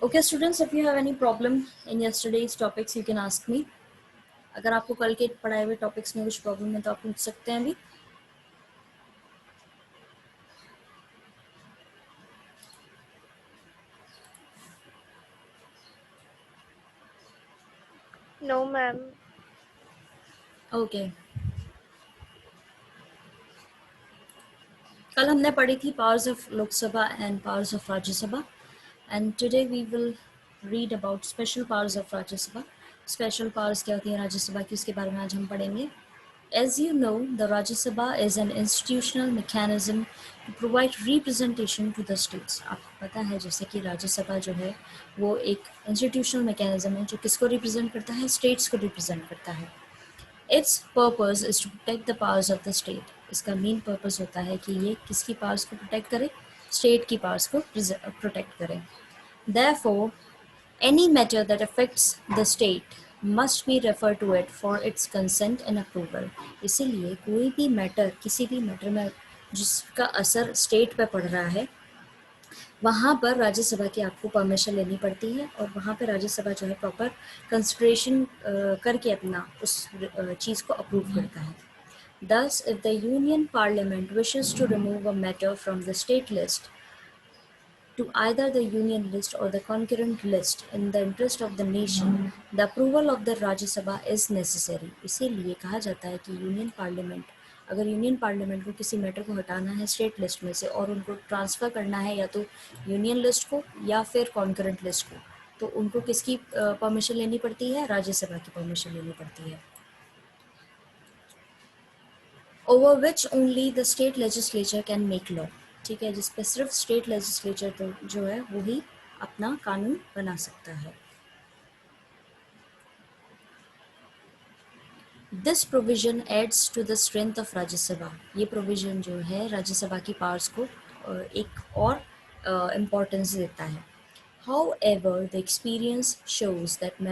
Okay, students, if you have any problem in yesterday's topics, you can ask me. अगर आपको कल के पढ़ाए हुए टॉपिक्स में कुछ प्रॉब्लम है तो आप पूछ सकते हैं अभी. No, ma'am. ओके. कल हमने पढ़ी थी powers of Lok Sabha and powers of Rajya Sabha, and today we will read about special powers of Rajya Sabha. Special powers क्या होती है राज्यसभा की, उसके बारे में आज हम पढ़ेंगे. As you know, the Rajya Sabha is an institutional mechanism to provide representation to the states. आपको पता है जैसे कि राज्य सभा जो है वो एक institutional mechanism है जो किसको represent करता है, states को represent करता है. Its purpose is to protect the powers of the state. इसका main purpose होता है कि ये किसकी powers को protect करे, state की powers को protect करे. Therefore, any matter that affects the state must be referred to it for its consent and approval. इसीलिए कोई भी मैटर, किसी भी मैटर में जिसका असर स्टेट पे पड़ रहा है वहाँ पर राज्यसभा की आपको परमिशन लेनी पड़ती है और वहाँ पे राज्यसभा जो है प्रॉपर कंसिडरेशन करके अपना उस चीज़ को अप्रूव करता है. Thus, if the Union Parliament wishes to remove a matter from the state list to either the union list or the concurrent list in the interest of the nation, the approval of the Rajya Sabha is necessary. इसीलिए कहा जाता है कि union parliament, अगर union parliament को किसी matter को हटाना है स्टेट लिस्ट में से और उनको ट्रांसफ़र करना है या तो यूनियन लिस्ट को या फिर कॉन्करेंट लिस्ट को, तो उनको किसकी परमिशन लेनी पड़ती है, राज्यसभा की परमिशन लेनी पड़ती है. Over which only the state legislature can make law. ठीक है, जिस पे सिर्फ स्टेट लेजिस्लेचर तो जो है वही अपना कानून बना सकता है. This provision adds to the strength of Rajya Sabha. ये प्रोविजन जो है राज्यसभा की पावर्स को एक और इम्पोर्टेंस देता है. However, the experience shows that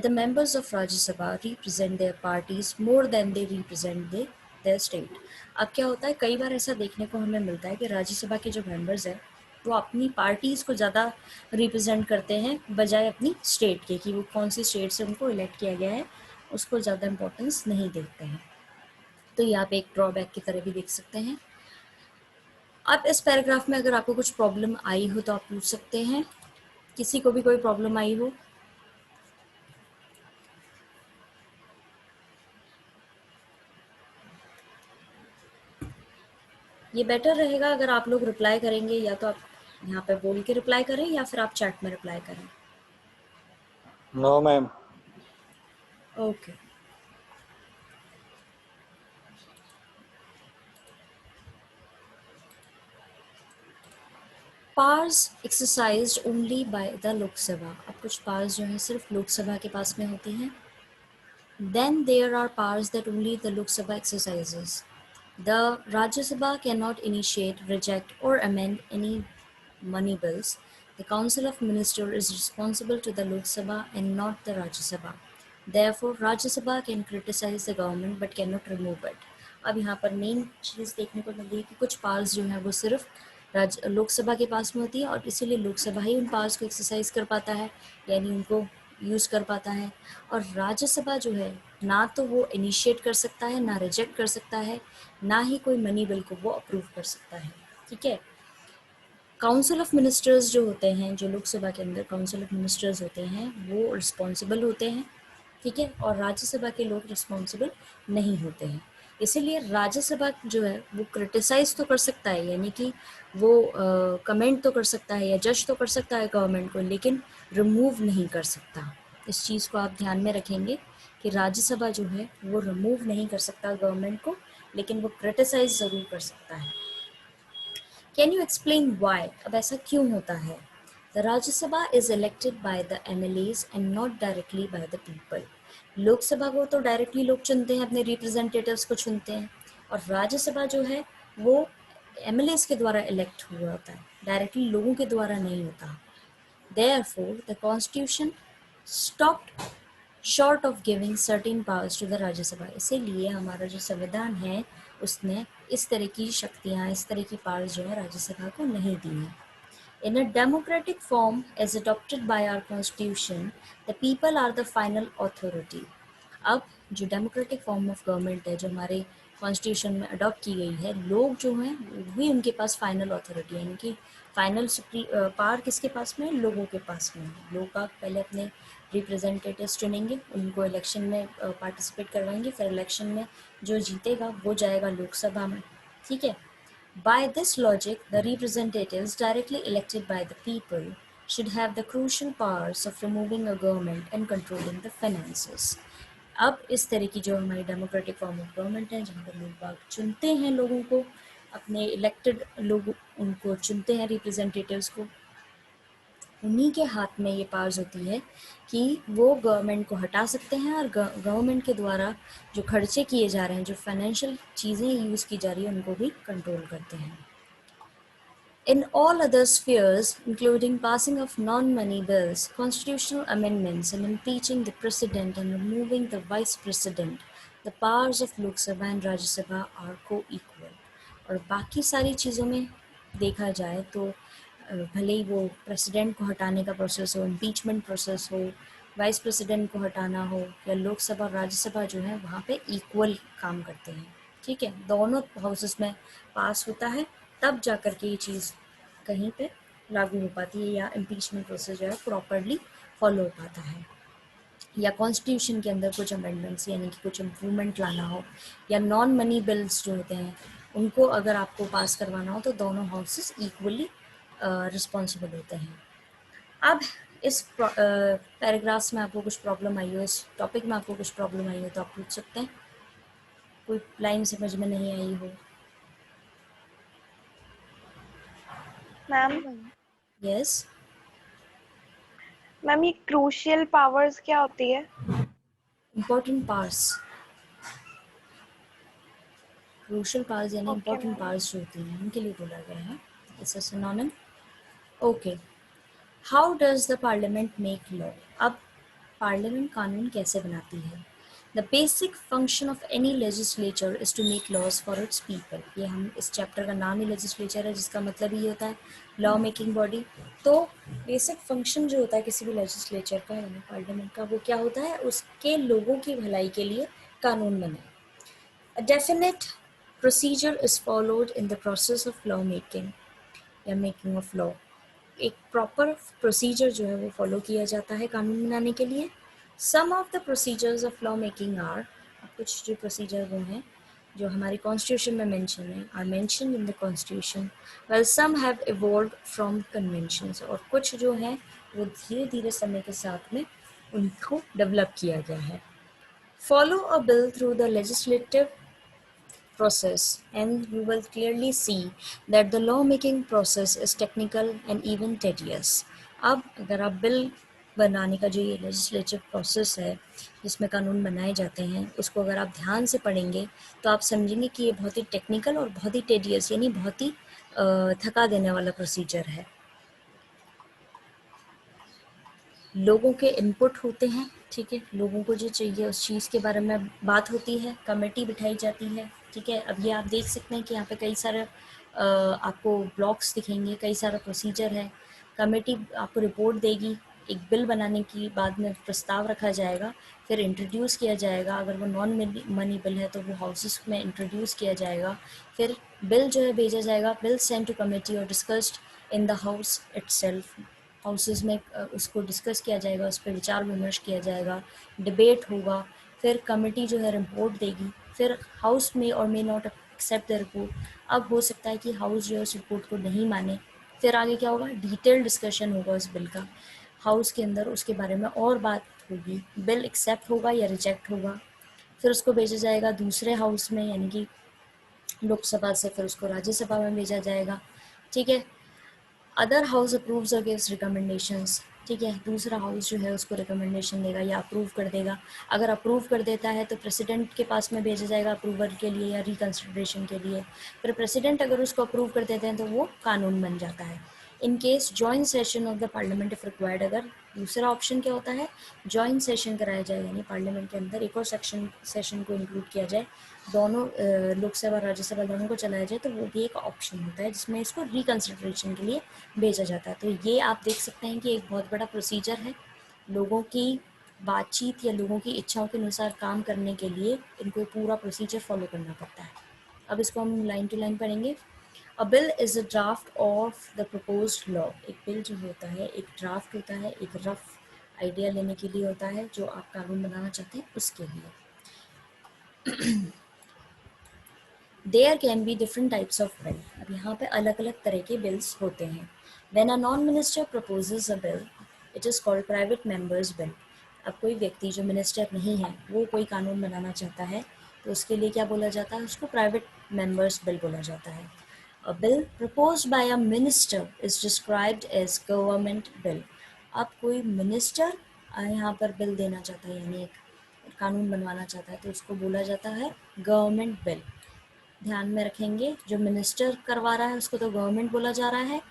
the members of Rajya Sabha represent their parties more than they represent their state. अब क्या होता है, कई बार ऐसा देखने को हमें मिलता है कि राज्यसभा के जो मेंबर्स हैं वो अपनी पार्टीज़ को ज़्यादा रिप्रेजेंट करते हैं बजाय अपनी स्टेट के, कि वो कौन सी स्टेट से उनको इलेक्ट किया गया है उसको ज़्यादा इम्पोर्टेंस नहीं देते हैं. तो ये आप एक ड्रॉबैक की तरह भी देख सकते हैं. अब इस पैराग्राफ में अगर आपको कुछ प्रॉब्लम आई हो तो आप पूछ सकते हैं. किसी को भी कोई प्रॉब्लम आई हो? ये बेटर रहेगा अगर आप लोग रिप्लाई करेंगे, या तो आप यहाँ पे बोल के रिप्लाई करें या फिर आप चैट में रिप्लाई करें. No, ma'am. Okay. Powers exercised only by the Lok Sabha. अब कुछ पावर्स जो हैं सिर्फ लोकसभा के पास में होती हैं. Then there are powers that only the Lok Sabha exercises. The Rajya Sabha can not initiate, reject और amend any money bills. The Council of Ministers is responsible to the Lok Sabha and not the Rajya Sabha. Therefore, Rajya Sabha can criticize the government but cannot remove it. अब यहाँ पर main चीज़ देखने को मिलती है कि कुछ powers जो है वो सिर्फ लोकसभा के पास में होती है और इसीलिए लोकसभा ही उन पावर्स को एक्सरसाइज कर पाता है, यानी उनको यूज़ कर पाता है. और राज्यसभा जो है ना तो वो इनिशिएट कर सकता है, ना रिजेक्ट कर सकता है, ना ही कोई मनी बिल को वो अप्रूव कर सकता है. ठीक है. काउंसिल ऑफ मिनिस्टर्स जो होते हैं, जो लोकसभा के अंदर काउंसिल ऑफ मिनिस्टर्स होते हैं वो रिस्पॉन्सिबल होते हैं. ठीक है. और राज्यसभा के लोग रिस्पॉन्सिबल नहीं होते हैं. इसीलिए राज्यसभा जो है वो क्रिटिसाइज तो कर सकता है, यानी कि वो कमेंट तो कर सकता है या जज तो कर सकता है गवर्नमेंट को, लेकिन रिमूव नहीं कर सकता. इस चीज़ को आप ध्यान में रखेंगे कि राज्यसभा जो है वो रिमूव नहीं कर सकता गवर्नमेंट को, लेकिन वो क्रिटिसाइज ज़रूर कर सकता है. Can you explain why? अब ऐसा क्यों होता है? The Rajya Sabha is elected by the MLAs and not directly by the people. Lok Sabha को तो डायरेक्टली लोग चुनते हैं, अपने रिप्रेजेंटेटिव्स को चुनते हैं, और राज्यसभा जो है वो MLAs के द्वारा इलेक्ट हुआ होता है, डायरेक्टली लोगों के द्वारा नहीं होता. Therefore, the Constitution stopped short of giving certain powers to the Rajya Sabha. इसीलिए हमारा जो संविधान है उसने इस तरह की शक्तियाँ, इस तरह की पावर्स जो है राज्यसभा को नहीं दी हैं. In a democratic form as adopted by our constitution, the people are the final authority. अब जो डेमोक्रेटिक फॉर्म ऑफ गवर्नमेंट है जो हमारे कॉन्स्टिट्यूशन में अडॉप्ट की गई है, लोग जो हैं वही उनके पास फाइनल अथॉरिटी है, यानी कि फाइनल पावर किसके पास में है? लोगों के पास में है। लोग का पहले अपने रिप्रेजेंटेटिव्स चुनेंगे, उनको इलेक्शन में पार्टिसिपेट करवाएंगे, फिर इलेक्शन में जो जीतेगा वो जाएगा लोकसभा में, ठीक है। By this logic, the representatives directly elected by the people should have the crucial powers of removing a government and controlling the finances. अब इस तरह की जो हमारी डेमोक्रेटिक फॉर्म ऑफ गवर्नमेंट है, जहाँ पर लोग बाग चुनते हैं लोगों को, अपने इलेक्टेड लोग उनको चुनते हैं रिप्रेजेंटेटिव्स को, उन्हीं के हाथ में ये पावर्स होती है कि वो गवर्नमेंट को हटा सकते हैं और गवर्नमेंट के द्वारा जो खर्चे किए जा रहे हैं, जो फाइनेंशियल चीज़ें यूज़ की जा रही है, उनको भी कंट्रोल करते हैं। In all other spheres, including passing of non-money bills, constitutional amendments, and impeaching the president and removing the vice president, the powers of Lok Sabha and Rajya Sabha are co-equal. और बाकी सारी चीज़ों में देखा जाए तो भले ही वो प्रेसिडेंट को हटाने का प्रोसेस हो, इम्पीचमेंट प्रोसेस हो, वाइस प्रेसिडेंट को हटाना हो, या लोकसभा और राज्यसभा जो है वहाँ पे इक्वल काम करते हैं, ठीक है। दोनों हाउसेस में पास होता है, तब जा कर के ये चीज़ कहीं पे लागू हो पाती है, या इम्पीचमेंट प्रोसेस जो है प्रॉपरली फॉलो हो पाता है, या कॉन्स्टिट्यूशन के अंदर कुछ अमेंडमेंट्स यानी कि कुछ इम्प्रूवमेंट लाना हो, या नॉन मनी बिल्स जो होते हैं उनको अगर आपको पास करवाना हो, तो दोनों हाउसेस इक्वली रिस्पॉन्सिबल होते हैं। अब इस पैराग्राफ्स में आपको कुछ प्रॉब्लम आई हो, इस टॉपिक में आपको कुछ प्रॉब्लम आई हो, तो आप पूछ सकते हैं। कोई लाइन समझ में नहीं आई हो? मैम यस मैम, ये क्रूशियल पावर्स क्या होती है? इम्पोर्टेंट पार्ट्स, क्रूशियल पावर्स यानी Okay, इम्पोर्टेंट ma'am. पावर्स जो होती हैं उनके लिए बोला गया है। It's a synonym. Okay, how does the parliament make law? अब पार्लियामेंट कानून कैसे बनाती है? The basic function of any legislature is to make laws for its people. ये हम इस चैप्टर का नाम ही लेजिस्लेचर है, जिसका मतलब ये होता है लॉ मेकिंग बॉडी। तो बेसिक फंक्शन जो होता है किसी भी लेजिस्लेचर का यानी पार्लियामेंट का, वो क्या होता है? उसके लोगों की भलाई के लिए कानून बने। A definite procedure is followed in the process of law making या मेकिंग ऑफ लॉ। एक प्रॉपर प्रोसीजर जो है वो फॉलो किया जाता है कानून बनाने के लिए। Some of the procedures of law making are, कुछ जो प्रोसीजर वो हैं जो हमारी कॉन्स्टिट्यूशन में मेंशन है, are mention in the constitution, well some have evolved from conventions, और कुछ जो हैं वो धीरे धीरे समय के साथ में उनको डेवलप किया गया है। Follow a bill through the legislative process and you will clearly see that the law making process is technical and even tedious. अब अगर आप बिल बनाने का जो ये लेजिस्लेटिव प्रोसेस है जिसमें कानून बनाए जाते हैं, उसको अगर आप ध्यान से पढ़ेंगे तो आप समझेंगे कि ये बहुत ही टेक्निकल और बहुत ही टेडियस यानी बहुत ही थका देने वाला प्रोसीजर है। लोगों के इनपुट होते हैं, ठीक है, लोगों को जो चाहिए उस चीज़ के बारे में बात होती है, कमेटी बिठाई जाती है, ठीक है। अब ये आप देख सकते हैं कि यहाँ पे कई सारे आपको ब्लॉक्स दिखेंगे, कई सारा प्रोसीजर है। कमेटी आपको रिपोर्ट देगी, एक बिल बनाने की बाद में प्रस्ताव रखा जाएगा, फिर इंट्रोड्यूस किया जाएगा। अगर वो नॉन मनी बिल है तो वो हाउसेस में इंट्रोड्यूस किया जाएगा, फिर बिल जो है भेजा जाएगा, बिल सेंड टू कमेटी और discussed in the house itself. Houses में उसको डिस्कस किया जाएगा, उस पर विचार विमर्श किया जाएगा, डिबेट होगा, फिर कमेटी जो है रिपोर्ट देगी, फिर हाउस में और may not accept the report. अब हो सकता है कि हाउस जो है उस रिपोर्ट को नहीं माने, फिर आगे क्या होगा? डिटेल डिस्कशन होगा उस बिल का हाउस के अंदर, उसके बारे में और बात होगी, बिल एक्सेप्ट होगा या रिजेक्ट होगा, फिर उसको भेजा जाएगा दूसरे हाउस में यानी कि लोकसभा से, फिर उसको राज्यसभा में भेजा जाएगा, ठीक है। अदर हाउस अप्रूव्स और गिव्स रिकमेंडेशंस, ठीक है, दूसरा हाउस जो है उसको रिकमेंडेशन देगा या अप्रूव कर देगा। अगर अप्रूव कर देता है तो प्रेसिडेंट के पास में भेजा जाएगा अप्रूवल के लिए या रिकन्सिडरेशन के लिए, फिर प्रेसिडेंट अगर उसको अप्रूव कर देते हैं तो वो कानून बन जाता है। In case joint session of the parliament if required, अगर दूसरा ऑप्शन क्या होता है, जॉइंट सेशन कराया जाए, यानी पार्लियामेंट के अंदर एक और सेशन को इंक्लूड किया जाए, दोनों लोकसभा राज्यसभा दोनों को चलाया जाए, तो वो भी एक ऑप्शन होता है जिसमें इसको रिकन्सिडरेशन के लिए भेजा जाता है। तो ये आप देख सकते हैं कि एक बहुत बड़ा प्रोसीजर है, लोगों की बातचीत या लोगों की इच्छाओं के अनुसार काम करने के लिए इनको पूरा प्रोसीजर फॉलो करना पड़ता है। अब इसको हम लाइन टू लाइन पढ़ेंगे। अ bill is a draft of the proposed law. एक बिल जो होता है एक ड्राफ्ट होता है, एक रफ आइडिया लेने के लिए होता है, जो आप कानून बनाना चाहते हैं उसके लिए। There can be different types of bill. अब यहाँ पे अलग अलग तरह के बिल्स होते हैं। When a non minister proposes a bill, it is called private members bill. अब कोई व्यक्ति जो मिनिस्टर नहीं है वो कोई कानून बनाना चाहता है, तो उसके लिए क्या बोला जाता है, उसको प्राइवेट मेंबर्स बिल बोला जाता है। A bill proposed by a minister is described as government bill. अब कोई मिनिस्टर यहाँ पर बिल देना चाहता है, यानी एक कानून बनवाना चाहता है, तो उसको बोला जाता है गवर्नमेंट बिल। ध्यान में रखेंगे, जो मिनिस्टर करवा रहा है उसको तो गवर्नमेंट बोला जा रहा है,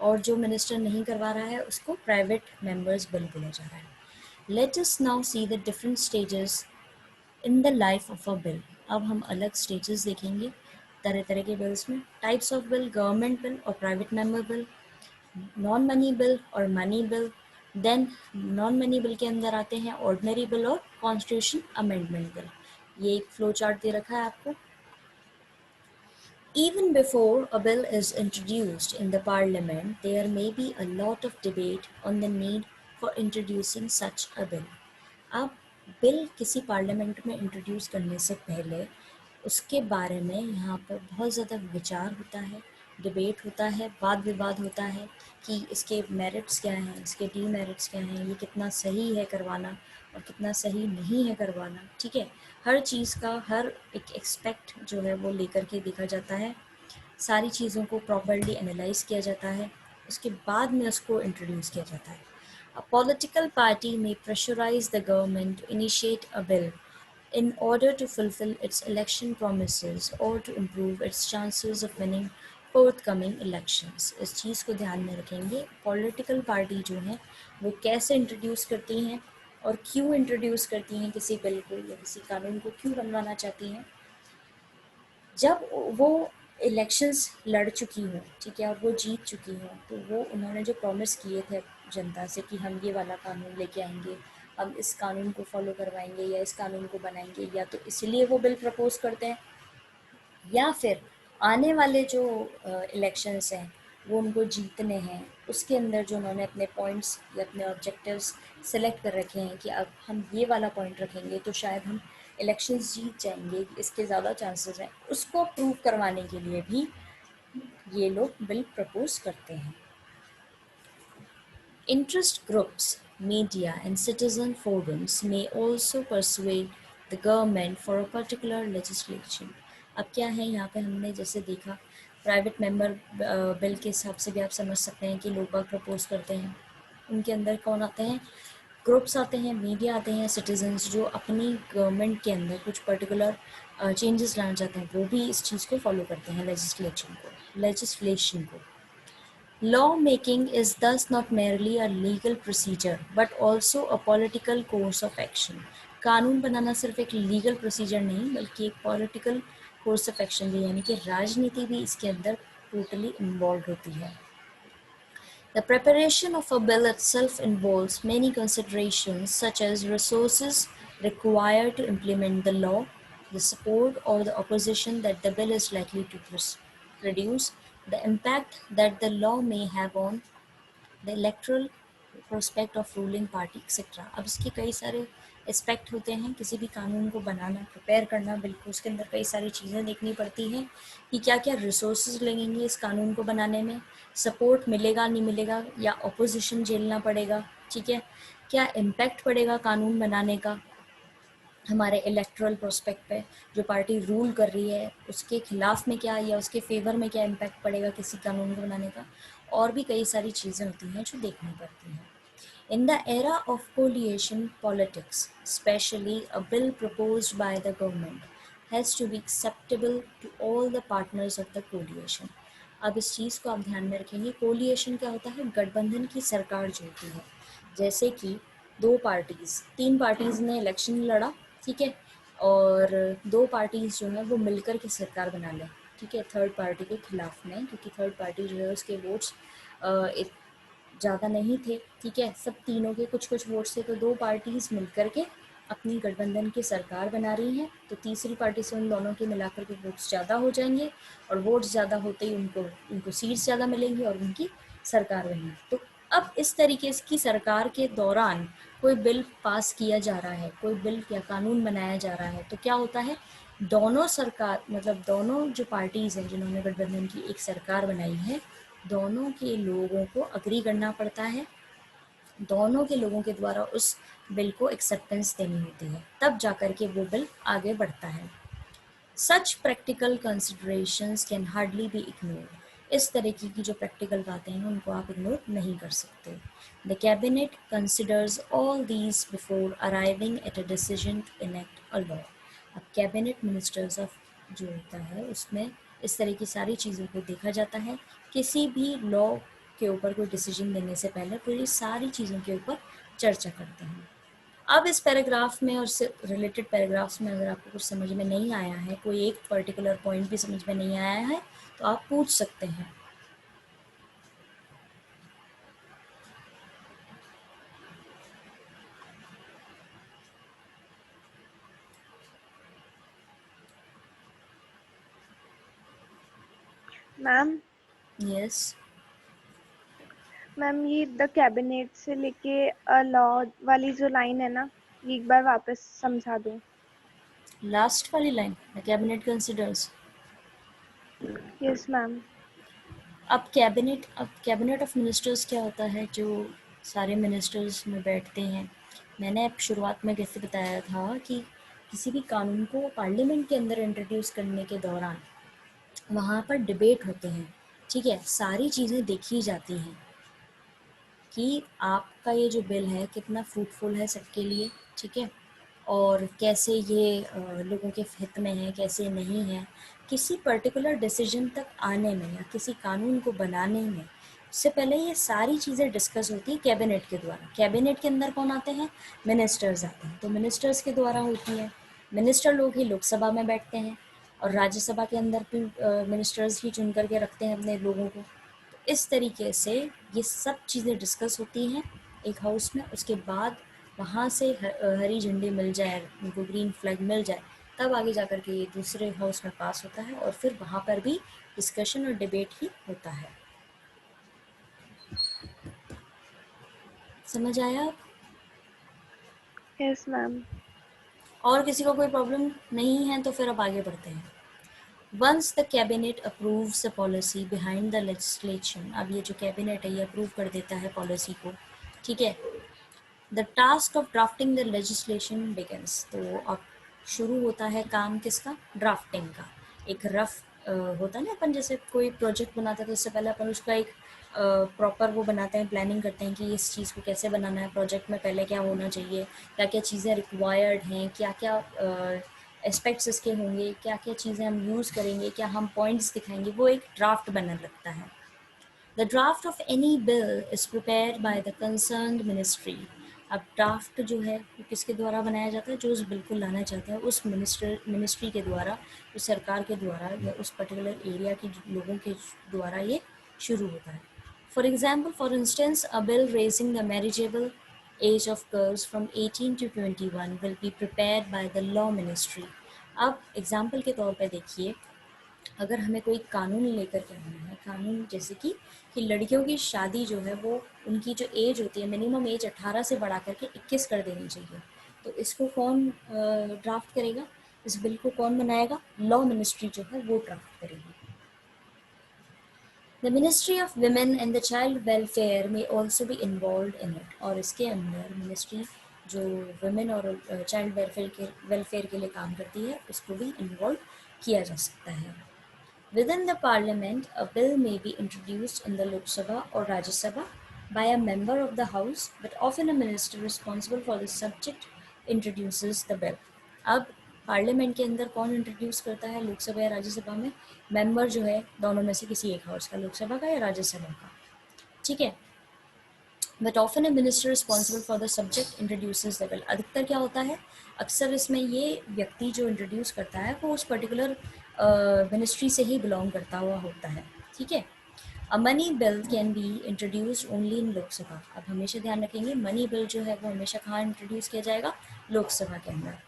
और जो मिनिस्टर नहीं करवा रहा है उसको प्राइवेट मेंबर्स बिल बोला जा रहा है। Let us now see the different stages in the life of a bill. अब हम अलग स्टेजेस देखेंगे तरह तरह के बिल्स में। Types of bill, government bill और private member bill, non money bill और money bill. Then non money bill के अंदर आते हैं ऑर्डिनरी बिल और कॉन्स्टिट्यूशन अमेंडमेंट बिल। ये एक फ्लो चार्ट दे रखा है आपको। Even before a bill is introduced in the parliament, there may be a lot of debate on the need for introducing such a bill. अब bill किसी parliament में introduce करने से पहले उसके बारे में यहाँ पर बहुत ज़्यादा विचार होता है, डिबेट होता है, वाद विवाद होता है कि इसके मेरिट्स क्या हैं, इसके डीमेरिट्स क्या हैं, ये कितना सही है करवाना और कितना सही नहीं है करवाना। ठीक है, हर चीज़ का हर एक एक्सपेक्ट जो है वो लेकर के देखा जाता है, सारी चीज़ों को प्रॉपर्ली एनालाइज किया जाता है, उसके बाद में उसको इंट्रोड्यूस किया जाता है। A political party may pressurize the government to initiate a bill in order to fulfill its election promises or to improve its chances of winning forthcoming elections। इस चीज़ को ध्यान में रखेंगे, पॉलिटिकल पार्टी जो है वो कैसे इंट्रोड्यूस करती हैं और क्यों इंट्रोड्यूस करती हैं किसी बिल को या किसी कानून को क्यों बनवाना चाहती हैं। जब वो इलेक्शंस लड़ चुकी हों, ठीक है, और वो जीत चुकी हों, तो वो उन्होंने जो प्रॉमिस किए थे जनता से कि हम ये वाला कानून लेके आएंगे, हम इस कानून को फॉलो करवाएंगे या इस कानून को बनाएंगे, या तो इसलिए वो बिल प्रपोज करते हैं या फिर आने वाले जो इलेक्शंस हैं वो उनको जीतने हैं, उसके अंदर जो उन्होंने अपने पॉइंट्स या अपने ऑब्जेक्टिव्स सेलेक्ट कर रखे हैं कि अब हम ये वाला पॉइंट रखेंगे तो शायद हम इलेक्शंस जीत जाएंगे, इसके ज़्यादा चांसेस हैं, उसको प्रूव करवाने के लिए भी ये लोग बिल प्रपोज करते हैं। Interest groups, media and citizen forums may also persuade the government for a particular legislation। अब क्या है यहाँ पे, हमने जैसे देखा प्राइवेट मेंबर बिल के हिसाब से भी आप समझ सकते हैं कि लोग बाग प्रपोज करते हैं, उनके अंदर कौन आते हैं, ग्रुप्स आते हैं, मीडिया आते हैं, सिटीजन्स जो अपनी गवर्नमेंट के अंदर कुछ पर्टिकुलर चेंजेस लाना चाहते हैं, वो भी इस चीज़ को फॉलो करते हैं, लेजिस्लेशन को। Law-making is thus not merely a legal procedure but also a political course of action। कानून बनाना सिर्फ एक लीगल प्रोसीजर नहीं बल्कि एक पॉलिटिकल कोर्स ऑफ एक्शन भी, यानी कि राजनीति भी इसके अंदर टोटली इन्वॉल्व होती है। The preparation of a bill itself involves many considerations such as resources required to implement the law, the support or the opposition that the bill is likely to produce, the impact that the law may have on the electoral prospect of ruling party etc। अब इसके कई सारे aspect होते हैं, किसी भी कानून को बनाना, प्रिपेयर करना, बिल्कुल उसके अंदर कई सारी चीज़ें देखनी पड़ती हैं कि क्या क्या रिसोर्सेज लगेंगे इस कानून को बनाने में, सपोर्ट मिलेगा नहीं मिलेगा या अपोजिशन झेलना पड़ेगा, ठीक है, क्या इम्पैक्ट पड़ेगा कानून बनाने का हमारे इलेक्ट्रल प्रोस्पेक्ट पे, जो पार्टी रूल कर रही है उसके खिलाफ में क्या या उसके फेवर में क्या इम्पैक्ट पड़ेगा किसी कानून को बनाने का, और भी कई सारी चीज़ें होती हैं जो देखनी पड़ती हैं। In the era of coalition politics, especially, a bill proposed by the government has to be acceptable to all the partners of the coalition। अब इस चीज़ को आप ध्यान में रखेंगे, कोलिएशन क्या होता है, गठबंधन की सरकार जो होती है, जैसे कि तीन पार्टीज़ ने इलेक्शन लड़ा, ठीक है, और दो पार्टीज़ जो है वो मिलकर के सरकार बना लें, ठीक है, थर्ड पार्टी के खिलाफ में, क्योंकि थर्ड पार्टी जो है उसके वोट्स ज़्यादा नहीं थे, ठीक है, सब तीनों के कुछ कुछ वोट्स थे, तो दो पार्टीज़ मिलकर के अपनी गठबंधन की सरकार बना रही हैं, तो तीसरी पार्टी से उन दोनों के मिलाकर के वोट्स ज़्यादा हो जाएंगे, और वोट्स ज़्यादा होते ही उनको सीट्स ज़्यादा मिलेंगी और उनकी सरकार बनेगी। तो अब इस तरीके की सरकार के दौरान कोई बिल पास किया जा रहा है, कोई बिल या कानून बनाया जा रहा है, तो क्या होता है, दोनों सरकार मतलब दोनों जो पार्टीज़ हैं जिन्होंने गठबंधन की एक सरकार बनाई है, दोनों के लोगों को अग्री करना पड़ता है, दोनों के लोगों के द्वारा उस बिल को एक्सेप्टेंस देनी होती है, तब जाकर के वो बिल आगे बढ़ता है। Such practical considerations can hardly be ignored. इस तरीके की जो प्रैक्टिकल बातें हैं उनको आप इग्नोर नहीं कर सकते। The cabinet considers all these before arriving at a decision to enact a law. अब कैबिनेट मिनिस्टर्स ऑफ जो होता है उसमें इस तरह की सारी चीज़ों को देखा जाता है, किसी भी लॉ के ऊपर कोई डिसीजन देने से पहले पूरी सारी चीज़ों के ऊपर चर्चा करते हैं। अब इस पैराग्राफ में और से रिलेटेड पैराग्राफ्स में अगर आपको कुछ समझ में नहीं आया है, कोई एक पर्टिकुलर पॉइंट भी समझ में नहीं आया है, तो आप पूछ सकते हैं। मैम यस, मैम ये द कैबिनेट से लेके अ लॉ वाली जो लाइन है ना, ये एक बार वापस समझा दो। लास्ट वाली line, the cabinet considers. Yes ma'am. अब कैबिनेट ऑफ मिनिस्टर्स क्या होता है, जो सारे मिनिस्टर्स में बैठते हैं। मैंने अब शुरुआत में कैसे बताया था कि किसी भी कानून को पार्लियामेंट के अंदर इंट्रोड्यूस करने के दौरान वहाँ पर डिबेट होते हैं, ठीक है, सारी चीज़ें देखी जाती हैं कि आपका ये जो बिल है कितना फ्रूटफुल है सबके लिए, ठीक है, और कैसे ये लोगों के हित में है, कैसे नहीं है। किसी पर्टिकुलर डिसीजन तक आने में या किसी कानून को बनाने में उससे पहले ये सारी चीज़ें डिस्कस होती है कैबिनेट के द्वारा। कैबिनेट के अंदर कौन आते हैं, मिनिस्टर्स आते हैं, तो मिनिस्टर्स के द्वारा होती है। मिनिस्टर लोग ही लोकसभा में बैठते हैं और राज्यसभा के अंदर भी मिनिस्टर्स ही चुन करके रखते हैं अपने लोगों को। इस तरीके से ये सब चीज़ें डिस्कस होती हैं एक हाउस में, उसके बाद वहाँ से हरी झंडी मिल जाए, उनको ग्रीन फ्लैग मिल जाए, तब आगे जाकर के ये दूसरे हाउस में पास होता है और फिर वहाँ पर भी डिस्कशन और डिबेट ही होता है। समझ आया? Yes ma'am. और किसी को कोई प्रॉब्लम नहीं है तो फिर अब आगे बढ़ते हैं। Once the cabinet approves the policy behind the legislation, अब ये जो कैबिनेट है ये अप्रूव कर देता है पॉलिसी को, ठीक है, the task of drafting the legislation begins. तो अब शुरू होता है काम किसका, ड्राफ्टिंग का। एक रफ होता है ना, अपन जैसे कोई प्रोजेक्ट बनाते हैं तो उससे पहले अपन उसका एक प्रॉपर वो बनाते हैं, प्लानिंग करते हैं कि इस चीज़ को कैसे बनाना है, प्रोजेक्ट में पहले क्या होना चाहिए, क्या क्या चीज़ें रिक्वायर्ड हैं, क्या क्या एस्पेक्ट्स इसके होंगे, क्या क्या चीज़ें हम यूज़ करेंगे, क्या हम पॉइंट्स दिखाएंगे, वो एक ड्राफ्ट बनने लगता है। The draft of any bill is prepared by the concerned ministry. अब ड्राफ्ट जो है वो किसके द्वारा बनाया जाता है, जो उस बिल को लाना चाहते हैं उस मिनिस्ट्री के द्वारा, उस सरकार के द्वारा या उस पर्टिकुलर एरिया के लोगों के द्वारा ये शुरू होता है। For example, for instance, a bill raising the marriageable age of girls from 18 to 21 will be prepared by the law ministry. अब एग्जाम्पल के तौर पर देखिए, अगर हमें कोई कानून लेकर के आना है, कानून जैसे कि लड़कियों की शादी जो है वो उनकी जो एज होती है, मिनिमम एज 18 से बढ़ा करके 21 कर देनी चाहिए, तो इसको कौन ड्राफ्ट करेगा, इस बिल को कौन बनाएगा, लॉ मिनिस्ट्री जो है वो ड्राफ्ट करेगी। The ministry of women and the child welfare में ऑल्सो भी इन्वॉल्व इन इट। और इसके अंदर मिनिस्ट्री जो वुमेन और चाइल्ड वेलफेयर के लिए काम करती है उसको भी इन्वॉल्व किया जा सकता है। Within the parliament, a bill may be introduced in the Lok Sabha or Rajya Sabha by a member of the house, but often a minister responsible for the subject introduces the bill. अब parliament के अंदर कौन introduce करता है, लोकसभा या राज्यसभा में? Member जो है दोनों में से किसी एक हाउस का, लोकसभा का या राज्यसभा का, ठीक है। But often A minister responsible for the subject introduces the bill. अधिकतर क्या होता है, अक्सर इसमें ये व्यक्ति जो इंट्रोड्यूस करता है वो उस पर्टिकुलर मिनिस्ट्री से ही बिलोंग करता हुआ होता है, ठीक है। A money bill can be introduced only in Lok Sabha. अब हमेशा ध्यान रखेंगे मनी बिल जो है वो हमेशा कहाँ इंट्रोड्यूस किया जाएगा, लोकसभा के अंदर।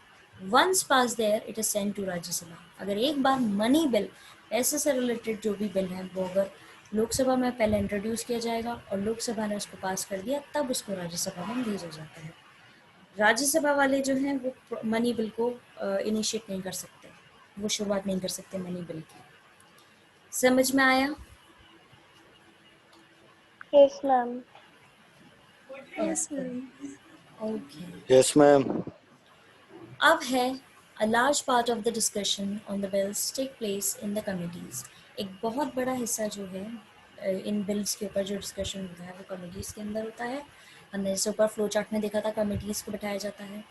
Once pass there it is send to Rajya Sabha. अगर एक बार मनी बिल, पैसे से रिलेटेड जो भी बिल है वो अगर लोकसभा में पहले इंट्रोड्यूस किया जाएगा और लोकसभा ने उसको पास कर दिया, तब उसको राज्यसभा में भेजा जाता है। राज्यसभा वाले जो हैं वो मनी बिल को इनिशिएट नहीं कर सकते, वो शुरुआत नहीं कर सकते मनी बिल की। समझ में आया? Yes ma'am. Yes okay. Yes, ma'am. अब है a large part of the discussion on the bills take place in the committees। एक बहुत बड़ा हिस्सा जो है इन बिल्स के ऊपर जो डिस्कशन होता है वो कमिटीज़ के अंदर होता है। हमने जैसे ऊपर फ्लो चार्ट में देखा था, कमिटीज़ को बिठाया जाता है।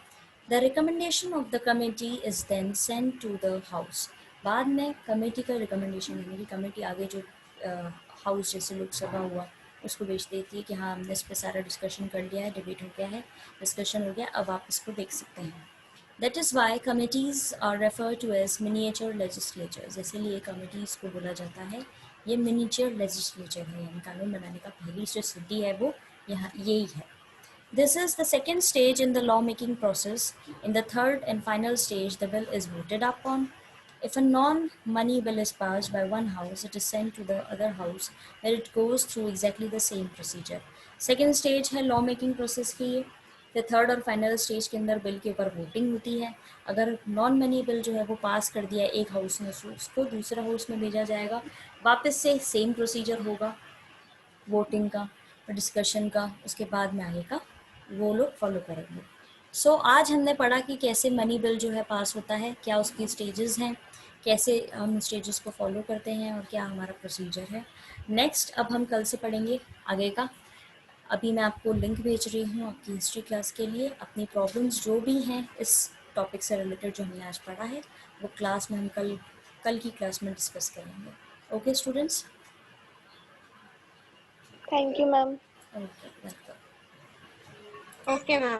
The recommendation of the committee is then send to the house. बाद में कमेटी का रिकमेंडेशन यानी कि कमेटी आगे जो हाउस जैसे लोकसभा हुआ उसको भेज देती है कि हाँ हमने इस पर सारा डिस्कशन कर लिया है, डिबेट हो गया है, डिस्कशन हो गया, अब आप इसको देख सकते हैं। That is why committees are referred to as miniature legislatures। इसीलिए committees को बोला जाता है ये miniature legislature है, यानी कानून बनाने का पहली जो सिद्धि है वो यहाँ यही है। This is the second stage in the law-making process. In the third and final stage, the bill is voted upon. If a non-money bill is passed by one house, it is sent to the other house, where it goes through exactly the same procedure. Second stage है law-making process की ये। फिर third और final stage के अंदर bill के ऊपर voting होती है। अगर नॉन मनी बिल जो है वो पास कर दिया एक हाउस ने, उसको दूसरा हाउस में भेजा जाएगा, वापस से सेम प्रोसीजर होगा वोटिंग का और डिस्कशन का, उसके बाद में आगे का वो लोग फॉलो करेंगे। सो आज हमने पढ़ा कि कैसे मनी बिल जो है पास होता है, क्या उसकी स्टेजेस हैं, कैसे हम स्टेजेस को फॉलो करते हैं और क्या हमारा प्रोसीजर है। नेक्स्ट अब हम कल से पढ़ेंगे आगे का। अभी मैं आपको लिंक भेज रही हूँ आपकी हिस्ट्री क्लास के लिए। अपनी प्रॉब्लम्स जो भी हैं इस टॉपिक से रिलेटेड जो हमने आज पढ़ा है वो क्लास में हम कल की क्लास में डिस्कस करेंगे। Okay students? Thank you ma'am. Okay welcome. Okay, ma'am.